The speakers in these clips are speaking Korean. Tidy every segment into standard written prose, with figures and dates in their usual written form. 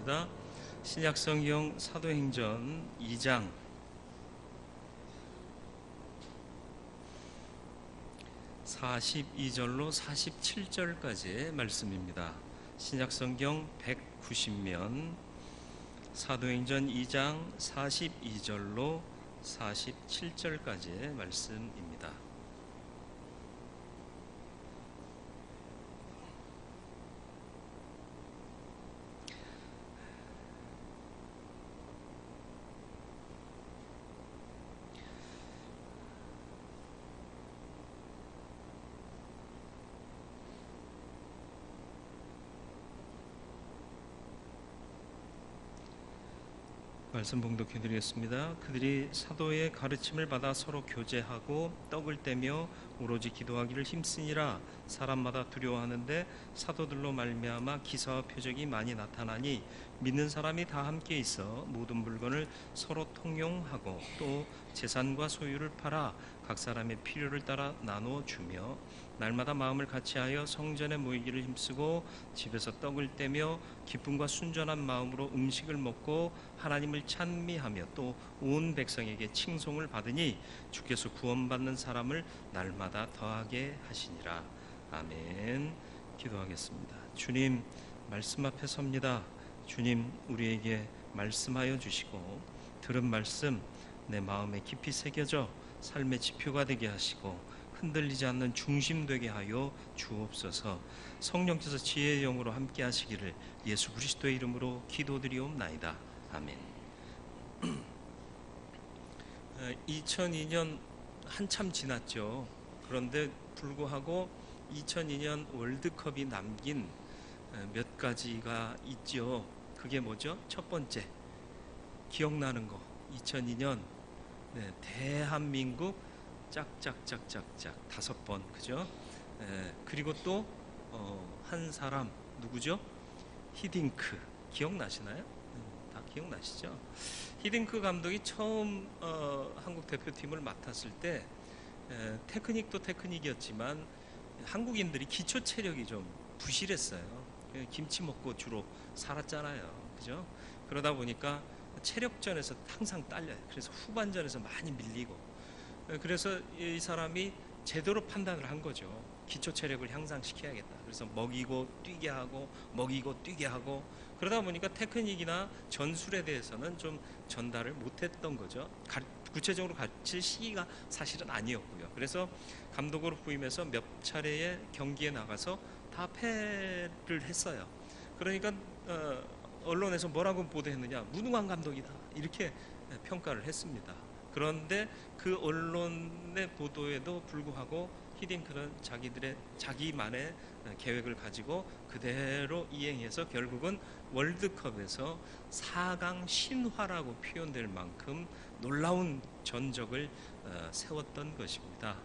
기도하겠습니다. 신약성경 사도행전 2장 42절로 47절까지의 말씀입니다. 신약성경 190면 사도행전 2장 42절로 47절까지의 말씀입니다. 말씀 봉독해 드리겠습니다. 그들이 사도의 가르침을 받아 서로 교제하고 떡을 떼며 오로지 기도하기를 힘쓰니라. 사람마다 두려워하는데 사도들로 말미암아 기사와 표적이 많이 나타나니 믿는 사람이 다 함께 있어 모든 물건을 서로 통용하고 또 재산과 소유를 팔아 각 사람의 필요를 따라 나누어 주며 날마다 마음을 같이하여 성전에 모이기를 힘쓰고 집에서 떡을 떼며 기쁨과 순전한 마음으로 음식을 먹고 하나님을 찬미하며 또 온 백성에게 칭송을 받으니 주께서 구원받는 사람을 날마다 더하게 하시니라. 아멘. 기도하겠습니다. 주님, 말씀 앞에 섭니다. 주님, 우리에게 말씀하여 주시고 들은 말씀 내 마음에 깊이 새겨져 삶의 지표가 되게 하시고 흔들리지 않는 중심 되게 하여 주옵소서. 성령께서 지혜의 영으로 함께 하시기를 예수 그리스도의 이름으로 기도드리옵나이다. 아멘. 2002년 한참 지났죠. 그런데 불구하고 2002년 월드컵이 남긴 몇 가지가 있죠. 그게 뭐죠? 첫 번째, 기억나는 거. 2002년 대한민국 짝짝짝짝짝 5번, 그죠? 그리고 또 한 사람 누구죠? 히딩크 기억나시나요? 다 기억나시죠? 히딩크 감독이 처음 한국 대표팀을 맡았을 때 테크닉도 테크닉이었지만 한국인들이 기초 체력이 좀 부실했어요. 김치 먹고 주로 살았잖아요, 그죠? 그러다 보니까 체력전에서 항상 딸려요. 그래서 후반전에서 많이 밀리고, 그래서 이 사람이 제대로 판단을 한 거죠. 기초 체력을 향상시켜야겠다. 그래서 먹이고 뛰게 하고 먹이고 뛰게 하고, 그러다 보니까 테크닉이나 전술에 대해서는 좀 전달을 못했던 거죠. 구체적으로 가르칠 시기가 사실은 아니었고요. 그래서 감독으로 부임해서 몇 차례의 경기에 나가서 다 패를 했어요. 그러니까 언론에서 뭐라고 보도했느냐, 무능한 감독이다 이렇게 평가를 했습니다. 그런데 그 언론의 보도에도 불구하고 히딩크는 자기만의 계획을 가지고 그대로 이행해서 결국은 월드컵에서 4강 신화라고 표현될 만큼 놀라운 전적을 세웠던 것입니다.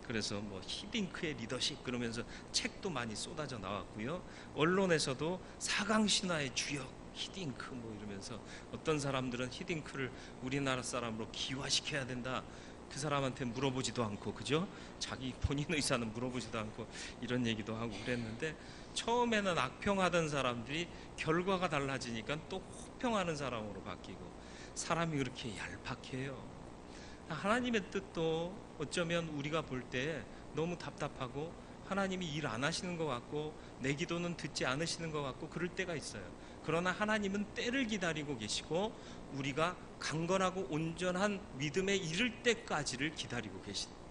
그래서 뭐 히딩크의 리더십 그러면서 책도 많이 쏟아져 나왔고요. 언론에서도 4강 신화의 주역 히딩크 뭐 이러면서 어떤 사람들은 히딩크를 우리나라 사람으로 기화시켜야 된다. 그 사람한테 물어보지도 않고, 그죠? 자기 본인 의사는 물어보지도 않고 이런 얘기도 하고 그랬는데, 처음에는 악평하던 사람들이 결과가 달라지니까 또 호평하는 사람으로 바뀌고, 사람이 그렇게 얄팍해요. 하나님의 뜻도 어쩌면 우리가 볼 때 너무 답답하고 하나님이 일 안 하시는 것 같고 내 기도는 듣지 않으시는 것 같고 그럴 때가 있어요. 그러나 하나님은 때를 기다리고 계시고 우리가 강건하고 온전한 믿음에 이를 때까지를 기다리고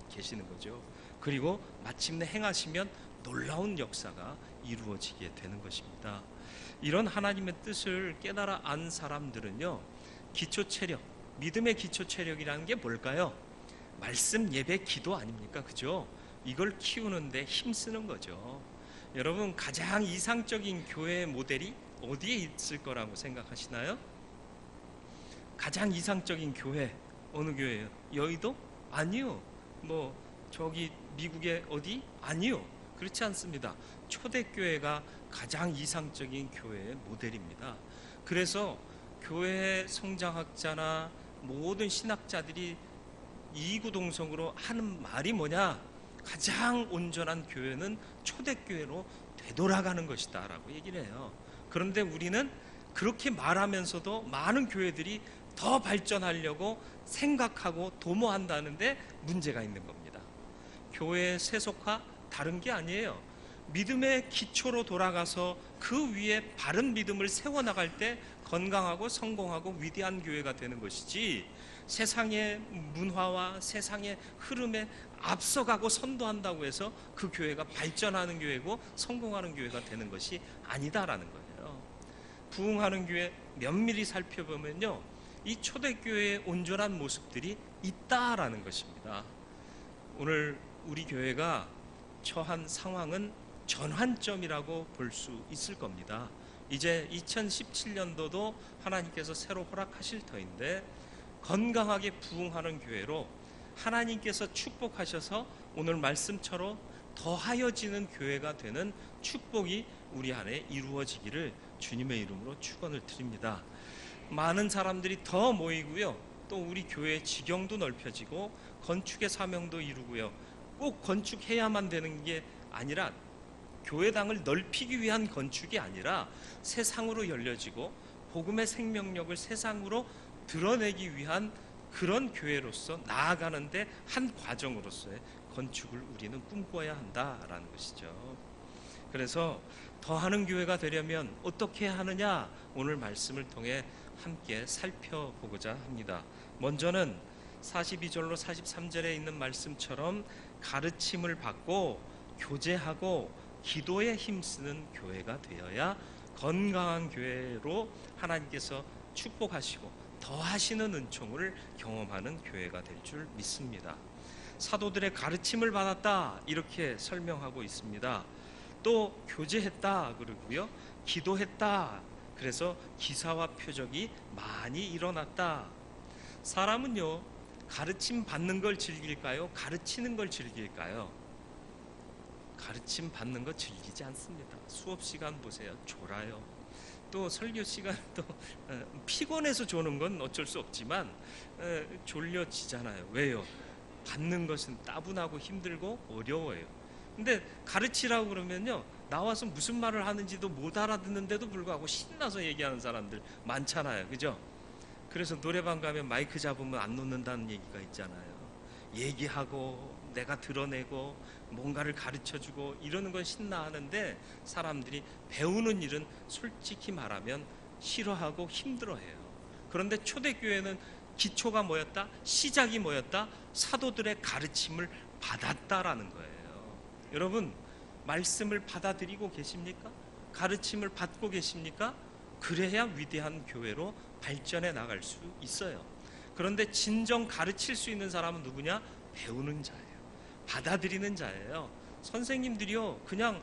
계시는 거죠. 그리고 마침내 행하시면 놀라운 역사가 이루어지게 되는 것입니다. 이런 하나님의 뜻을 깨달아 안 사람들은요, 기초 체력, 믿음의 기초 체력이라는 게 뭘까요? 말씀, 예배, 기도 아닙니까? 그죠? 이걸 키우는데 힘쓰는 거죠. 여러분, 가장 이상적인 교회의 모델이 어디에 있을 거라고 생각하시나요? 가장 이상적인 교회, 어느 교회예요? 여의도? 아니요. 뭐 저기 미국의 어디? 아니요. 그렇지 않습니다. 초대교회가 가장 이상적인 교회의 모델입니다. 그래서 교회 성장학자나 모든 신학자들이 이구동성으로 하는 말이 뭐냐? 가장 온전한 교회는 초대교회로 되돌아가는 것이다 라고 얘기를 해요. 그런데 우리는 그렇게 말하면서도 많은 교회들이 더 발전하려고 생각하고 도모한다는데 문제가 있는 겁니다. 교회의 세속화 다른 게 아니에요. 믿음의 기초로 돌아가서 그 위에 바른 믿음을 세워나갈 때 건강하고 성공하고 위대한 교회가 되는 것이지, 세상의 문화와 세상의 흐름에 앞서가고 선도한다고 해서 그 교회가 발전하는 교회고 성공하는 교회가 되는 것이 아니다라는 거예요. 부흥하는 교회 면밀히 살펴보면요, 이 초대교회의 온전한 모습들이 있다라는 것입니다. 오늘 우리 교회가 처한 상황은 전환점이라고 볼 수 있을 겁니다. 이제 2017년도도 하나님께서 새로 허락하실 터인데, 건강하게 부흥하는 교회로 하나님께서 축복하셔서 오늘 말씀처럼 더하여지는 교회가 되는 축복이 우리 안에 이루어지기를 주님의 이름으로 축원을 드립니다. 많은 사람들이 더 모이고요, 또 우리 교회의 지경도 넓혀지고 건축의 사명도 이루고요, 꼭 건축해야만 되는 게 아니라, 교회당을 넓히기 위한 건축이 아니라 세상으로 열려지고 복음의 생명력을 세상으로 드러내기 위한 그런 교회로서 나아가는데 한 과정으로서의 건축을 우리는 꿈꿔야 한다라는 것이죠. 그래서 더하는 교회가 되려면 어떻게 하느냐, 오늘 말씀을 통해 함께 살펴보고자 합니다. 먼저는 42절로 43절에 있는 말씀처럼 가르침을 받고 교제하고 기도에 힘쓰는 교회가 되어야 건강한 교회로 하나님께서 축복하시고 더하시는 은총을 경험하는 교회가 될 줄 믿습니다. 사도들의 가르침을 받았다, 이렇게 설명하고 있습니다. 또 교제했다 그러고요, 기도했다, 그래서 기사와 표적이 많이 일어났다. 사람은요, 가르침 받는 걸 즐길까요? 가르치는 걸 즐길까요? 가르침 받는 거 즐기지 않습니다. 수업 시간 보세요, 졸아요. 또 설교 시간도 피곤해서 조는 건 어쩔 수 없지만 졸려지잖아요. 왜요? 받는 것은 따분하고 힘들고 어려워요. 근데 가르치라고 그러면요, 나와서 무슨 말을 하는지도 못 알아듣는데도 불구하고 신나서 얘기하는 사람들 많잖아요. 그죠? 그래서 노래방 가면 마이크 잡으면 안 놓는다는 얘기가 있잖아요. 얘기하고 내가 드러내고 뭔가를 가르쳐주고 이러는 건 신나하는데, 사람들이 배우는 일은 솔직히 말하면 싫어하고 힘들어해요. 그런데 초대교회는 기초가 뭐였다? 시작이 뭐였다? 사도들의 가르침을 받았다라는 거예요. 여러분, 말씀을 받아들이고 계십니까? 가르침을 받고 계십니까? 그래야 위대한 교회로 발전해 나갈 수 있어요. 그런데 진정 가르칠 수 있는 사람은 누구냐? 배우는 자예요. 받아들이는 자예요. 선생님들이요, 그냥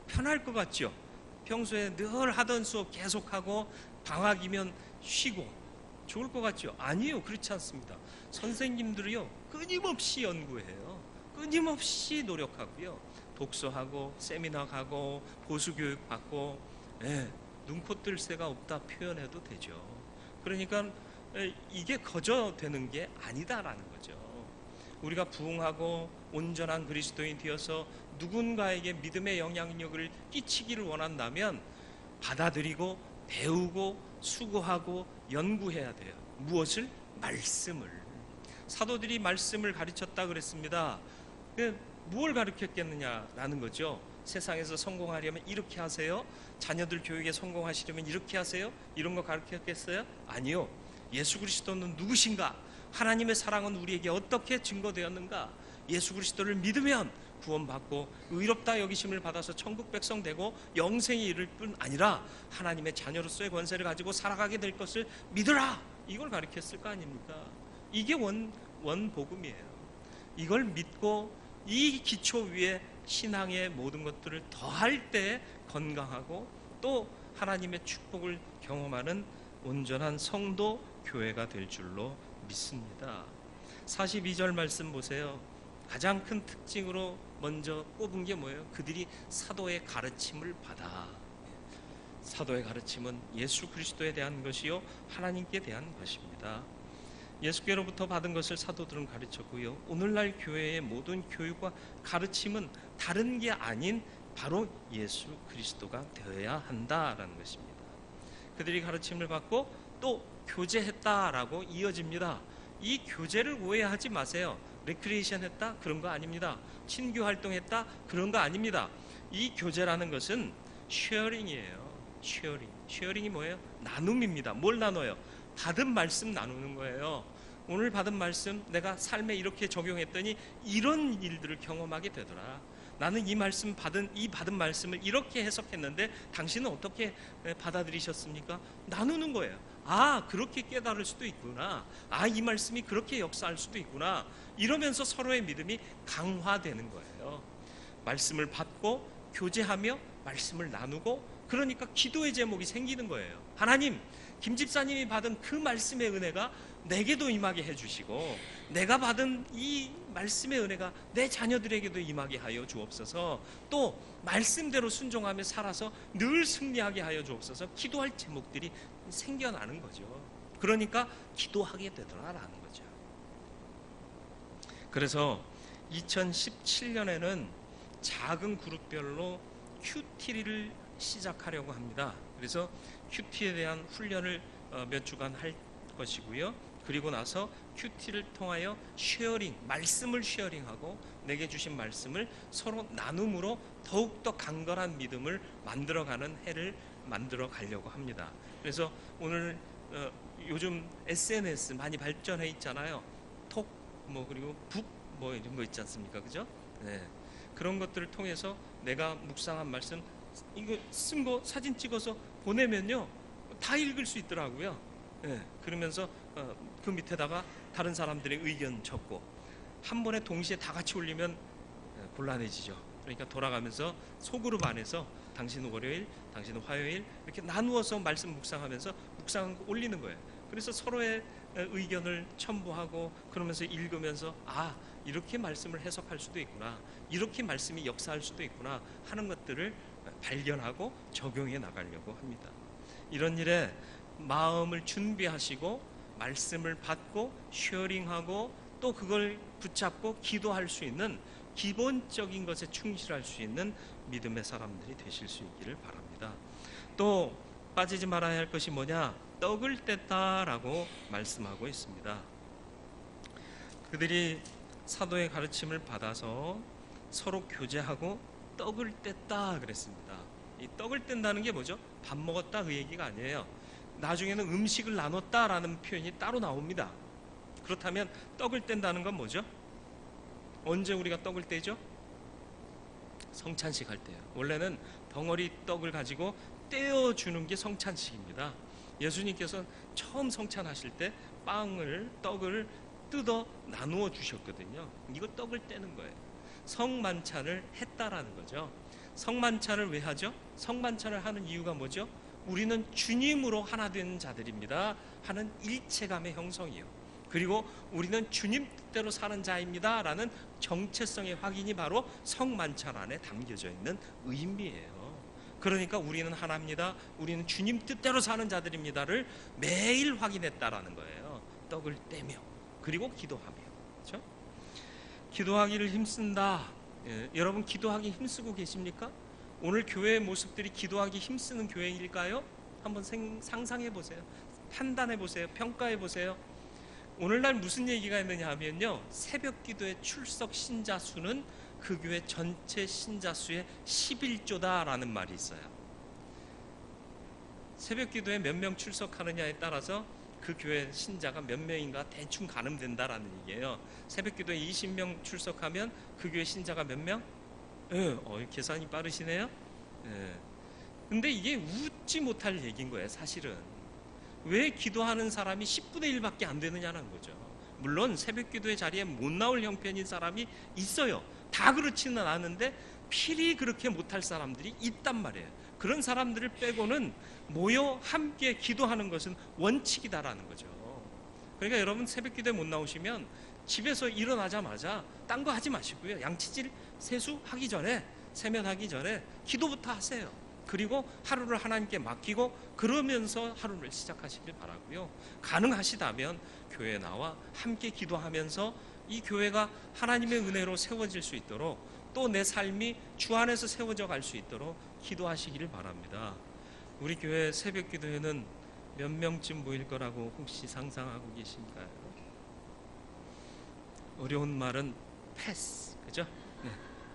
편할 것 같죠? 평소에 늘 하던 수업 계속하고 방학이면 쉬고 좋을 것 같죠? 아니요, 그렇지 않습니다. 선생님들이요, 끊임없이 연구해요. 끊임없이 노력하고요, 독서하고 세미나 가고 보수교육 받고, 눈코 뜰 새가 없다 표현해도 되죠. 그러니까 이게 거저 되는 게 아니다라는 거죠. 우리가 부흥하고 온전한 그리스도인 되어서 누군가에게 믿음의 영향력을 끼치기를 원한다면 받아들이고 배우고 수고하고 연구해야 돼요. 무엇을? 말씀을. 사도들이 말씀을 가르쳤다 그랬습니다. 무엇을 가르쳤겠느냐라는 거죠. 세상에서 성공하려면 이렇게 하세요, 자녀들 교육에 성공하시려면 이렇게 하세요, 이런 거 가르쳤겠어요? 아니요. 예수 그리스도는 누구신가? 하나님의 사랑은 우리에게 어떻게 증거되었는가? 예수 그리스도를 믿으면 구원받고 의롭다 여기심을 받아서 천국 백성 되고 영생에 이를 뿐 아니라 하나님의 자녀로서의 권세를 가지고 살아가게 될 것을 믿으라, 이걸 가르쳤을 거 아닙니까? 이게 원복음이에요. 이걸 믿고 이 기초 위에 신앙의 모든 것들을 더할 때 건강하고 또 하나님의 축복을 경험하는 온전한 성도 교회가 될 줄로 믿습니다. 42절 말씀 보세요. 가장 큰 특징으로 먼저 꼽은 게 뭐예요? 그들이 사도의 가르침을 받아. 사도의 가르침은 예수 그리스도에 대한 것이요, 하나님께 대한 것입니다. 예수께로부터 받은 것을 사도들은 가르쳤고요, 오늘날 교회의 모든 교육과 가르침은 다른 게 아닌 바로 예수 그리스도가 되어야 한다라는 것입니다. 그들이 가르침을 받고 또 교제했다라고 이어집니다. 이 교제를 오해하지 마세요. 레크리에이션 했다? 그런 거 아닙니다. 친교 활동했다? 그런 거 아닙니다. 이 교제라는 것은 쉐어링이에요. 쉐어링이 뭐예요? 나눔입니다. 뭘 나눠요? 받은 말씀 나누는 거예요. 오늘 받은 말씀 내가 삶에 이렇게 적용했더니 이런 일들을 경험하게 되더라. 나는 이 받은 말씀을 이렇게 해석했는데 당신은 어떻게 받아들이셨습니까? 나누는 거예요. 아, 그렇게 깨달을 수도 있구나. 아, 이 말씀이 그렇게 역사할 수도 있구나. 이러면서 서로의 믿음이 강화되는 거예요. 말씀을 받고 교제하며 말씀을 나누고, 그러니까 기도의 제목이 생기는 거예요. 하나님, 김 집사님이 받은 그 말씀의 은혜가 내게도 임하게 해주시고, 내가 받은 이 말씀의 은혜가 내 자녀들에게도 임하게 하여 주옵소서. 또 말씀대로 순종하며 살아서 늘 승리하게 하여 주옵소서. 기도할 제목들이 생겨나는 거죠. 그러니까 기도하게 되더라라는 거죠. 그래서 2017년에는 작은 그룹별로 큐티를 시작하려고 합니다. 그래서 큐티에 대한 훈련을 몇 주간 할 것이고요. 그리고 나서 큐티를 통하여 말씀을 쉐어링하고 내게 주신 말씀을 서로 나눔으로 더욱더 강건한 믿음을 만들어가는 해를 만들어 가려고 합니다. 그래서 오늘 요즘 SNS 많이 발전해 있잖아요. 톡, 그리고 북, 이런 거 있지 않습니까? 그죠? 네. 그런 것들을 통해서 내가 묵상한 말씀, 이거 쓴 거 사진 찍어서 보내면요, 다 읽을 수 있더라고요. 네. 그러면서 그 밑에다가 다른 사람들의 의견 적고, 한 번에 동시에 다 같이 올리면 곤란해지죠. 그러니까 돌아가면서 소그룹 안에서 당신은 월요일, 당신은 화요일 이렇게 나누어서 말씀 묵상하면서 묵상한 거 올리는 거예요. 그래서 서로의 의견을 첨부하고, 그러면서 읽으면서 이렇게 말씀을 해석할 수도 있구나, 이렇게 말씀이 역사할 수도 있구나 하는 것들을 발견하고 적용해 나가려고 합니다. 이런 일에 마음을 준비하시고 말씀을 받고 쉐어링하고 또 그걸 붙잡고 기도할 수 있는 기본적인 것에 충실할 수 있는 믿음의 사람들이 되실 수 있기를 바랍니다. 또 빠지지 말아야 할 것이 뭐냐? 떡을 뗐다라고 말씀하고 있습니다. 그들이 사도의 가르침을 받아서 서로 교제하고 떡을 뗐다 그랬습니다. 이 떡을 뗀다는 게 뭐죠? 밥 먹었다 그 얘기가 아니에요. 나중에는 음식을 나눴다라는 표현이 따로 나옵니다. 그렇다면 떡을 뗀다는 건 뭐죠? 언제 우리가 떡을 떼죠? 성찬식 할 때요. 원래는 덩어리 떡을 가지고 떼어주는 게 성찬식입니다. 예수님께서 처음 성찬하실 때 떡을 뜯어 나누어 주셨거든요. 이거 떡을 떼는 거예요. 성만찬을 했다라는 거죠. 성만찬을 왜 하죠? 성만찬을 하는 이유가 뭐죠? 우리는 주님으로 하나 된 자들입니다 하는 일체감의 형성이요. 그리고 우리는 주님 뜻대로 사는 자입니다 라는 정체성의 확인이 바로 성만찬 안에 담겨져 있는 의미예요. 그러니까 우리는 하나입니다, 우리는 주님 뜻대로 사는 자들입니다를 매일 확인했다라는 거예요. 떡을 떼며 그리고 기도하며. 그렇죠? 기도하기를 힘쓴다. 여러분 기도하기 힘쓰고 계십니까? 오늘 교회의 모습들이 기도하기 힘쓰는 교회일까요? 한번 상상해 보세요. 판단해 보세요. 평가해 보세요. 오늘날 무슨 얘기가 있느냐 하면요, 새벽 기도에 출석 신자 수는 그 교회 전체 신자 수의 11조다라는 말이 있어요. 새벽 기도에 몇 명 출석하느냐에 따라서 그 교회 신자가 몇 명인가 대충 가늠된다라는 얘기예요. 새벽 기도에 20명 출석하면 그 교회 신자가 몇 명? 계산이 빠르시네요. 근데 이게 웃지 못할 얘기인 거예요. 사실은 왜 기도하는 사람이 10분의 1밖에 안 되느냐는 거죠. 물론 새벽 기도의 자리에 못 나올 형편인 사람이 있어요. 다 그렇지는 않은데 필히 그렇게 못할 사람들이 있단 말이에요. 그런 사람들을 빼고는 모여 함께 기도하는 것은 원칙이다라는 거죠. 그러니까 여러분 새벽 기도에 못 나오시면 집에서 일어나자마자 딴 거 하지 마시고요, 양치질 세수하기 전에, 세면하기 전에 기도부터 하세요. 그리고 하루를 하나님께 맡기고 그러면서 하루를 시작하시길 바라고요. 가능하시다면 교회에 나와 함께 기도하면서 이 교회가 하나님의 은혜로 세워질 수 있도록, 또 내 삶이 주 안에서 세워져 갈 수 있도록 기도하시기를 바랍니다. 우리 교회 새벽 기도회는 몇 명쯤 모일 거라고 혹시 상상하고 계신가요? 어려운 말은 패스, 그죠? 네,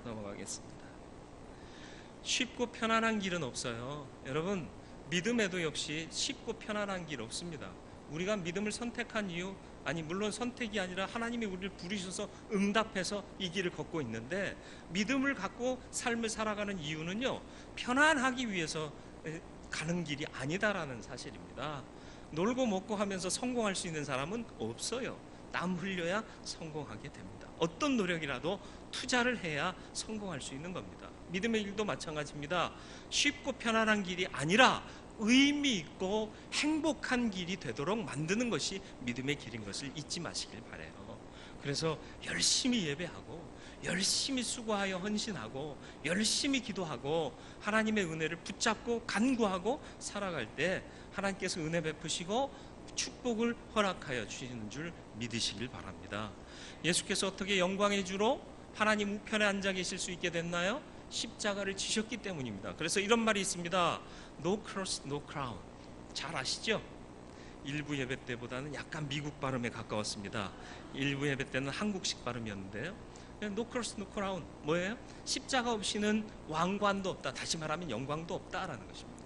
넘어가겠습니다. 쉽고 편안한 길은 없어요. 여러분, 믿음에도 역시 쉽고 편안한 길 없습니다. 우리가 믿음을 선택한 이유, 아니 물론 선택이 아니라 하나님이 우리를 부르셔서 응답해서 이 길을 걷고 있는데, 믿음을 갖고 삶을 살아가는 이유는요, 편안하기 위해서 가는 길이 아니다라는 사실입니다. 놀고 먹고 하면서 성공할 수 있는 사람은 없어요. 땀 흘려야 성공하게 됩니다. 어떤 노력이라도 투자를 해야 성공할 수 있는 겁니다. 믿음의 일도 마찬가지입니다. 쉽고 편안한 길이 아니라 의미 있고 행복한 길이 되도록 만드는 것이 믿음의 길인 것을 잊지 마시길 바라요. 그래서 열심히 예배하고 열심히 수고하여 헌신하고 열심히 기도하고 하나님의 은혜를 붙잡고 간구하고 살아갈 때 하나님께서 은혜 베푸시고 축복을 허락하여 주시는 줄 믿으시길 바랍니다. 예수께서 어떻게 영광의 주로 하나님 우편에 앉아 계실 수 있게 됐나요? 십자가를 지셨기 때문입니다. 그래서 이런 말이 있습니다. No cross, no crown. 잘 아시죠? 일부 예배 때보다는 약간 미국 발음에 가까웠습니다. 일부 예배 때는 한국식 발음이었는데요. No cross, no crown. 뭐예요? 십자가 없이는 왕관도 없다. 다시 말하면 영광도 없다라는 것입니다.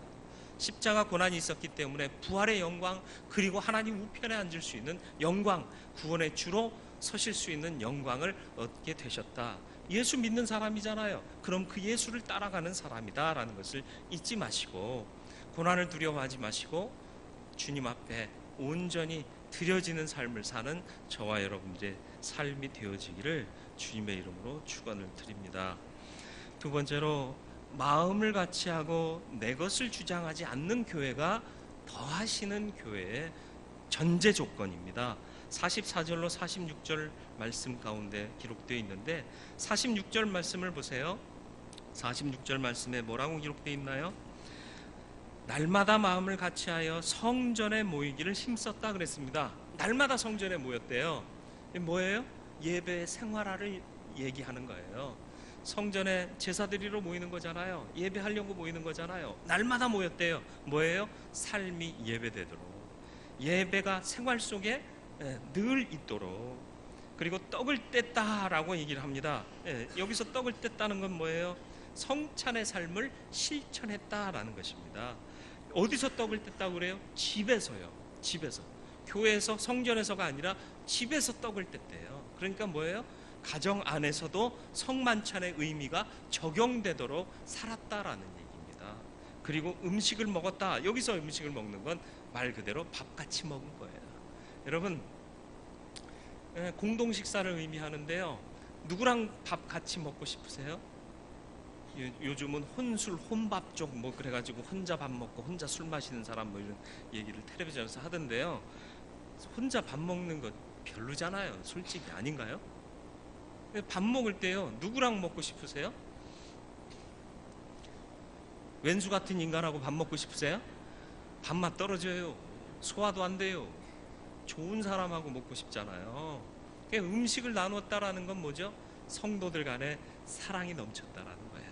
십자가 고난이 있었기 때문에 부활의 영광, 그리고 하나님 우편에 앉을 수 있는 영광, 구원의 주로 서실 수 있는 영광을 얻게 되셨다. 예수 믿는 사람이잖아요. 그럼 그 예수를 따라가는 사람이다라는 것을 잊지 마시고, 고난을 두려워하지 마시고 주님 앞에 온전히 드려지는 삶을 사는 저와 여러분들의 삶이 되어지기를 주님의 이름으로 축원을 드립니다. 두 번째로, 마음을 같이 하고 내 것을 주장하지 않는 교회가 더하시는 교회의 전제 조건입니다. 44절로 46절 말씀 가운데 기록되어 있는데, 46절 말씀을 보세요. 46절 말씀에 뭐라고 기록되어 있나요? 날마다 마음을 같이하여 성전에 모이기를 힘썼다 그랬습니다. 날마다 성전에 모였대요. 뭐예요? 예배 생활화를 얘기하는 거예요. 성전에 제사 드리러 모이는 거잖아요. 예배하려고 모이는 거잖아요. 날마다 모였대요. 뭐예요? 삶이 예배되도록, 예배가 생활 속에 늘 있도록. 그리고 떡을 뗐다라고 얘기를 합니다. 여기서 떡을 뗐다는 건 뭐예요? 성찬의 삶을 실천했다라는 것입니다. 어디서 떡을 뗐다고 그래요? 집에서요. 집에서. 교회에서, 성전에서가 아니라 집에서 떡을 뗐대요. 그러니까 뭐예요? 가정 안에서도 성만찬의 의미가 적용되도록 살았다라는 얘기입니다. 그리고 음식을 먹었다. 여기서 음식을 먹는 건 말 그대로 밥같이 먹은 거예요. 여러분, 공동 식사를 의미하는데요. 누구랑 밥 같이 먹고 싶으세요? 요즘은 혼술, 혼밥족 뭐 그래가지고 혼자 밥 먹고 혼자 술 마시는 사람 뭐 이런 얘기를 텔레비전에서 하던데요. 혼자 밥 먹는 거 별로잖아요. 솔직히 아닌가요? 밥 먹을 때요, 누구랑 먹고 싶으세요? 왼수 같은 인간하고 밥 먹고 싶으세요? 밥맛 떨어져요. 소화도 안 돼요. 좋은 사람하고 먹고 싶잖아요. 음식을 나눴다라는 건 뭐죠? 성도들 간에 사랑이 넘쳤다라는 거예요.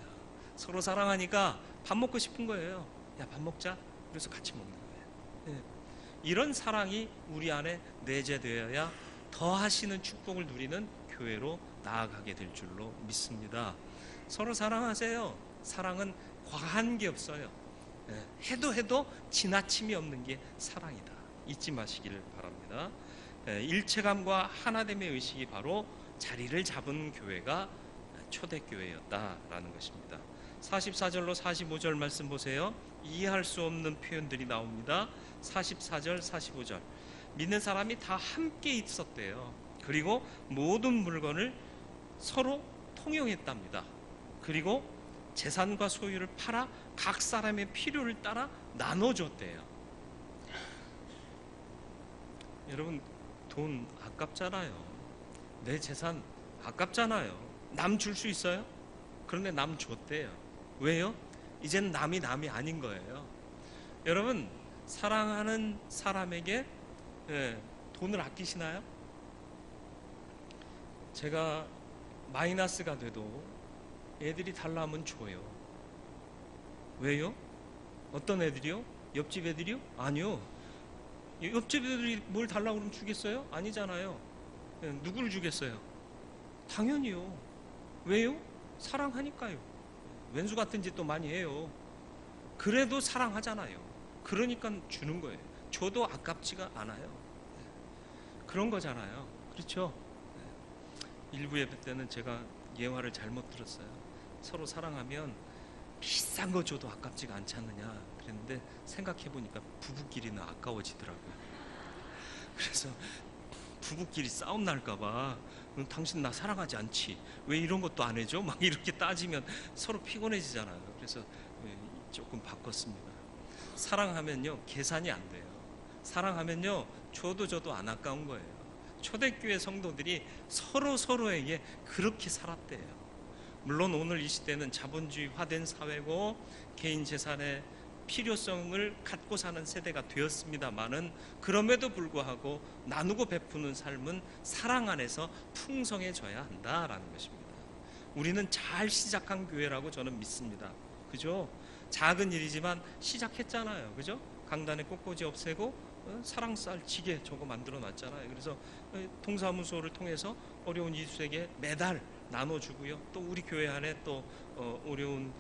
서로 사랑하니까 밥 먹고 싶은 거예요. 야, 밥 먹자. 그래서 같이 먹는 거예요. 이런 사랑이 우리 안에 내재되어야 더 하시는 축복을 누리는 교회로 나아가게 될 줄로 믿습니다. 서로 사랑하세요. 사랑은 과한 게 없어요. 해도 지나침이 없는 게 사랑이다. 잊지 마시기를 바랍니다. 일체감과 하나됨의 의식이 바로 자리를 잡은 교회가 초대교회였다라는 것입니다. 44절로 45절 말씀 보세요. 이해할 수 없는 표현들이 나옵니다. 44절, 45절. 믿는 사람이 다 함께 있었대요. 그리고 모든 물건을 서로 통용했답니다. 그리고 재산과 소유를 팔아 각 사람의 필요를 따라 나눠줬대요. 여러분, 돈 아깝잖아요. 내 재산 아깝잖아요. 남 줄 수 있어요? 그런데 남 줬대요. 왜요? 이젠 남이 아닌 거예요. 여러분, 사랑하는 사람에게 돈을 아끼시나요? 제가 마이너스가 돼도 애들이 달라면 줘요. 왜요? 어떤 애들이요? 옆집 애들이요? 아니요. 옆집 애들이 뭘 달라고 그러면 주겠어요? 아니잖아요. 누구를 주겠어요? 당연히요. 왜요? 사랑하니까요. 왼수 같은 짓도 많이 해요. 그래도 사랑하잖아요. 그러니까 주는 거예요. 줘도 아깝지가 않아요. 그런 거잖아요. 그렇죠? 일부 예배 때는 제가 예화를 잘못 들었어요. 서로 사랑하면 비싼 거 줘도 아깝지가 않지 않느냐 그랬는데, 생각해보니까 부부끼리는 아까워지더라고요. 그래서 부부끼리 싸움 날까봐 당신 나 사랑하지 않지? 왜 이런 것도 안 해줘? 막 이렇게 따지면 서로 피곤해지잖아요. 그래서 조금 바꿨습니다. 사랑하면요 계산이 안 돼요. 사랑하면요 줘도 안 아까운 거예요. 초대교회 성도들이 서로에게 그렇게 살았대요. 물론 오늘 이 시대는 자본주의화된 사회고 개인 재산의 필요성을 갖고 사는 세대가 되었습니다마는, 그럼에도 불구하고 나누고 베푸는 삶은 사랑 안에서 풍성해져야 한다라는 것입니다. 우리는 잘 시작한 교회라고 저는 믿습니다. 그죠? 작은 일이지만 시작했잖아요. 그죠? 강단에 꽃꽂이 없애고 사랑쌀 지게 저거 만들어 놨잖아요. 그래서 동사무소를 통해서 어려운 이웃에게 매달 나눠주고요. 또 우리 교회 안에 또 어려운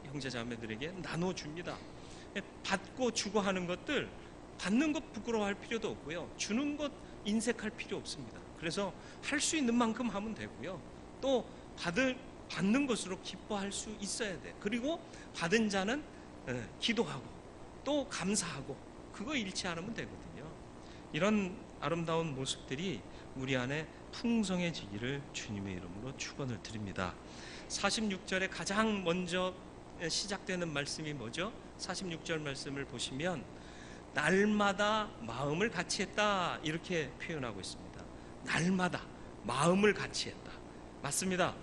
형제자매들에게 나눠줍니다. 받고 주고 하는 것들, 받는 것 부끄러워할 필요도 없고요. 주는 것 인색할 필요 없습니다. 그래서 할 수 있는 만큼 하면 되고요. 또 받는 것으로 기뻐할 수 있어야 돼. 그리고 받은 자는 기도하고 또 감사하고, 그거 잃지 않으면 되거든요. 이런 아름다운 모습들이 우리 안에 풍성해지기를 주님의 이름으로 축원을 드립니다. 46절에 가장 먼저 시작되는 말씀이 뭐죠? 46절 말씀을 보시면 날마다 마음을 같이 했다 이렇게 표현하고 있습니다. 날마다 마음을 같이 했다. 맞습니다.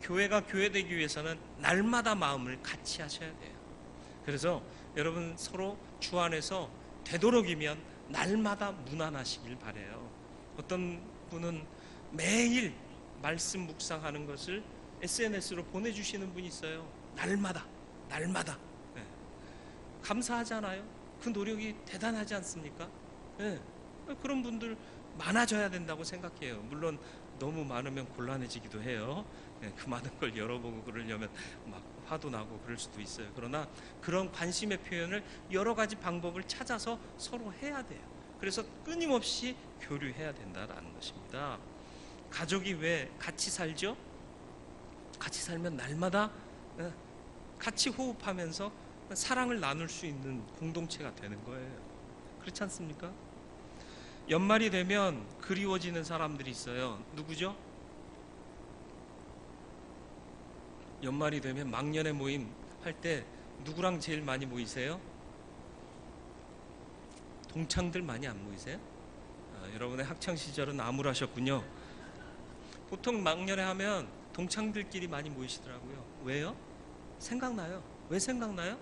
교회가 교회되기 위해서는 날마다 마음을 같이 하셔야 돼요. 그래서 여러분 서로 주 안에서 되도록이면 날마다 문안하시길 바라요. 어떤 분은 매일 말씀 묵상하는 것을 SNS로 보내주시는 분이 있어요. 날마다 네. 감사하잖아요. 그 노력이 대단하지 않습니까? 네. 그런 분들 많아져야 된다고 생각해요. 물론 너무 많으면 곤란해지기도 해요. 네. 그 많은 걸 열어보고 그러려면 막 화도 나고 그럴 수도 있어요. 그러나 그런 관심의 표현을 여러 가지 방법을 찾아서 서로 해야 돼요. 그래서 끊임없이 교류해야 된다는 것입니다. 가족이 왜 같이 살죠? 같이 살면 날마다 같이 호흡하면서 사랑을 나눌 수 있는 공동체가 되는 거예요. 그렇지 않습니까? 연말이 되면 그리워지는 사람들이 있어요. 누구죠? 연말이 되면 막년회 모임 할 때 누구랑 제일 많이 모이세요? 동창들 많이 안 모이세요? 여러분의 학창시절은 암울하셨군요. 보통 막년회 하면 동창들끼리 많이 모이시더라고요. 왜요? 생각나요. 왜 생각나요?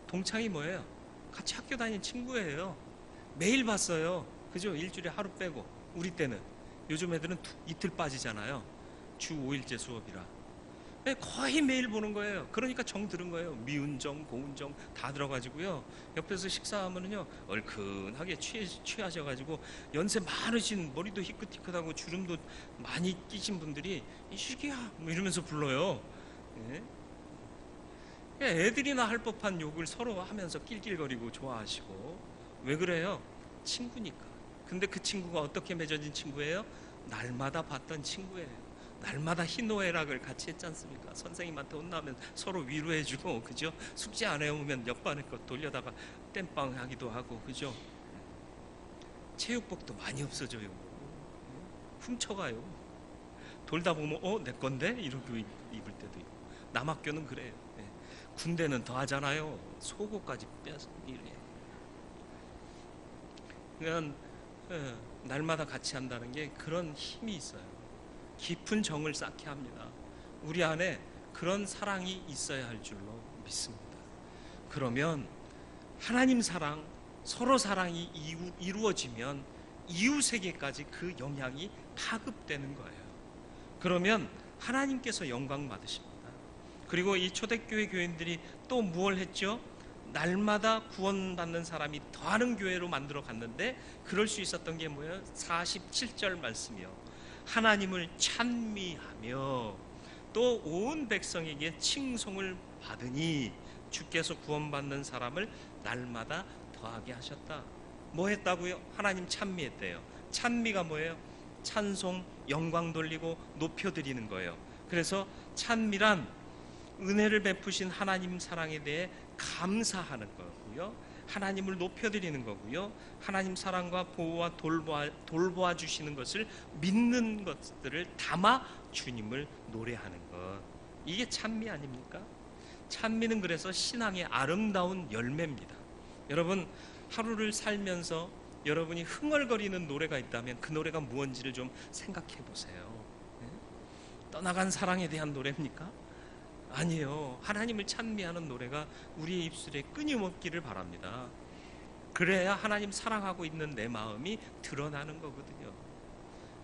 동창이 뭐예요? 같이 학교 다닌 친구예요. 매일 봤어요. 그죠? 일주일에 하루 빼고. 우리 때는. 요즘 애들은 이틀 빠지잖아요. 주 5일제 수업이라. 거의 매일 보는 거예요. 그러니까 정 들은 거예요. 미운 정, 고운 정 다 들어가지고요. 옆에서 식사하면은요 얼큰하게 취하셔가지고 연세 많으신, 머리도 희끗희끗하고 주름도 많이 끼신 분들이 이식이야 뭐 이러면서 불러요. 예? 애들이나 할 법한 욕을 서로 하면서 낄낄거리고 좋아하시고. 왜 그래요? 친구니까. 근데 그 친구가 어떻게 맺어진 친구예요? 날마다 봤던 친구예요. 날마다 희노애락을 같이 했지 않습니까? 선생님한테 혼나면 서로 위로해주고, 그죠? 숙제 안 해오면 옆반에 거 돌려다가 땜빵 하기도 하고, 그죠? 체육복도 많이 없어져요. 훔쳐가요. 돌다 보면 내 건데? 이러고 입을 때도 있고. 남학교는 그래요. 군대는 더 하잖아요. 속옷까지 빼서 이래. 그러니까 날마다 같이 한다는 게 그런 힘이 있어요. 깊은 정을 쌓게 합니다. 우리 안에 그런 사랑이 있어야 할 줄로 믿습니다. 그러면 하나님 사랑, 서로 사랑이 이루어지면 이웃에게까지 그 영향이 파급되는 거예요. 그러면 하나님께서 영광 받으십니다. 그리고 이 초대교회 교인들이 또 무엇을 했죠? 날마다 구원받는 사람이 더하는 교회로 만들어 갔는데, 그럴 수 있었던 게 뭐예요? 47절 말씀이요. 하나님을 찬미하며 또 온 백성에게 칭송을 받으니 주께서 구원받는 사람을 날마다 더하게 하셨다. 뭐 했다고요? 하나님 찬미했대요. 찬미가 뭐예요? 찬송, 영광 돌리고 높여드리는 거예요. 그래서 찬미란 은혜를 베푸신 하나님 사랑에 대해 감사하는 거고요, 하나님을 높여드리는 거고요, 하나님 사랑과 보호와 돌보아 주시는 것을 믿는 것들을 담아 주님을 노래하는 것, 이게 찬미 아닙니까? 찬미는 그래서 신앙의 아름다운 열매입니다. 여러분, 하루를 살면서 여러분이 흥얼거리는 노래가 있다면 그 노래가 무엇인지를 좀 생각해 보세요. 떠나간 사랑에 대한 노래입니까? 아니에요. 하나님을 찬미하는 노래가 우리의 입술에 끊임없기를 바랍니다. 그래야 하나님 사랑하고 있는 내 마음이 드러나는 거거든요.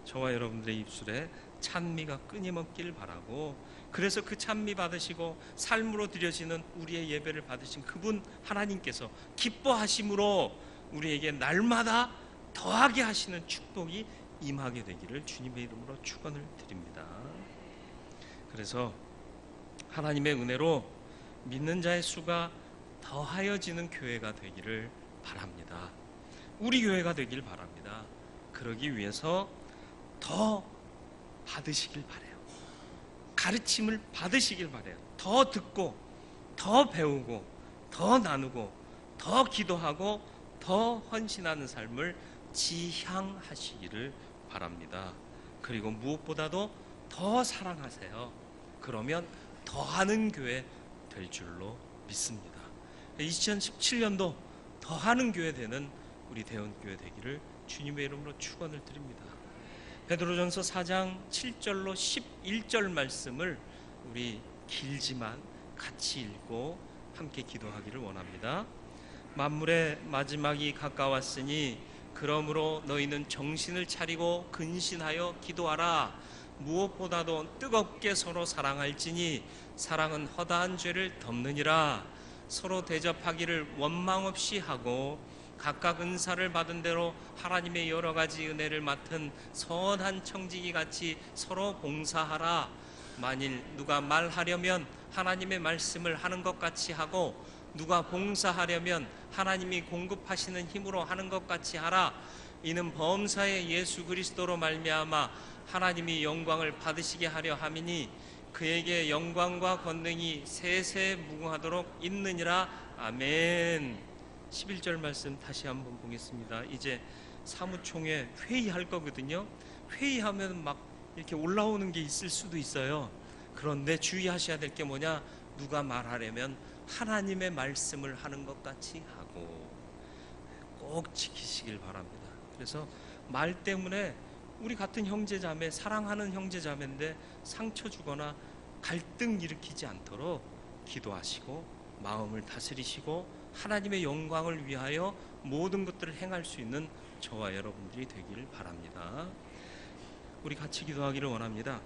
저와 여러분들의 입술에 찬미가 끊임없기를 바라고, 그래서 그 찬미 받으시고 삶으로 드려지는 우리의 예배를 받으신 그분 하나님께서 기뻐하심으로 우리에게 날마다 더하게 하시는 축복이 임하게 되기를 주님의 이름으로 축원을 드립니다. 그래서 하나님의 은혜로 믿는 자의 수가 더하여지는 교회가 되기를 바랍니다. 우리 교회가 되길 바랍니다. 그러기 위해서 더 받으시길 바라요. 가르침을 받으시길 바라요. 더 듣고 더 배우고 더 나누고 더 기도하고 더 헌신하는 삶을 지향하시기를 바랍니다. 그리고 무엇보다도 더 사랑하세요. 그러면 더하는 교회 될 줄로 믿습니다. 2017년도 더하는 교회 되는 우리 대원교회 되기를 주님의 이름으로 축원을 드립니다. 베드로전서 4장 7절로 11절 말씀을 우리 길지만 같이 읽고 함께 기도하기를 원합니다. 만물의 마지막이 가까웠으니 그러므로 너희는 정신을 차리고 근신하여 기도하라. 무엇보다도 뜨겁게 서로 사랑할지니 사랑은 허다한 죄를 덮느니라. 서로 대접하기를 원망 없이 하고 각각 은사를 받은 대로 하나님의 여러 가지 은혜를 맡은 선한 청지기 같이 서로 봉사하라. 만일 누가 말하려면 하나님의 말씀을 하는 것 같이 하고 누가 봉사하려면 하나님이 공급하시는 힘으로 하는 것 같이 하라. 이는 범사의 예수 그리스도로 말미암아 하나님이 영광을 받으시게 하려 함이니 그에게 영광과 권능이 세세 무궁하도록 있느니라. 아멘. 11절 말씀 다시 한번 보겠습니다. 이제 사무총회 회의할 거거든요. 회의하면 막 이렇게 올라오는 게 있을 수도 있어요. 그런데 주의하셔야 될 게 뭐냐? 누가 말하려면 하나님의 말씀을 하는 것 같이 하고 꼭 지키시길 바랍니다. 그래서 말 때문에 우리 같은 형제자매, 사랑하는 형제자매인데 상처 주거나 갈등 일으키지 않도록 기도하시고 마음을 다스리시고 하나님의 영광을 위하여 모든 것들을 행할 수 있는 저와 여러분들이 되기를 바랍니다. 우리 같이 기도하기를 원합니다.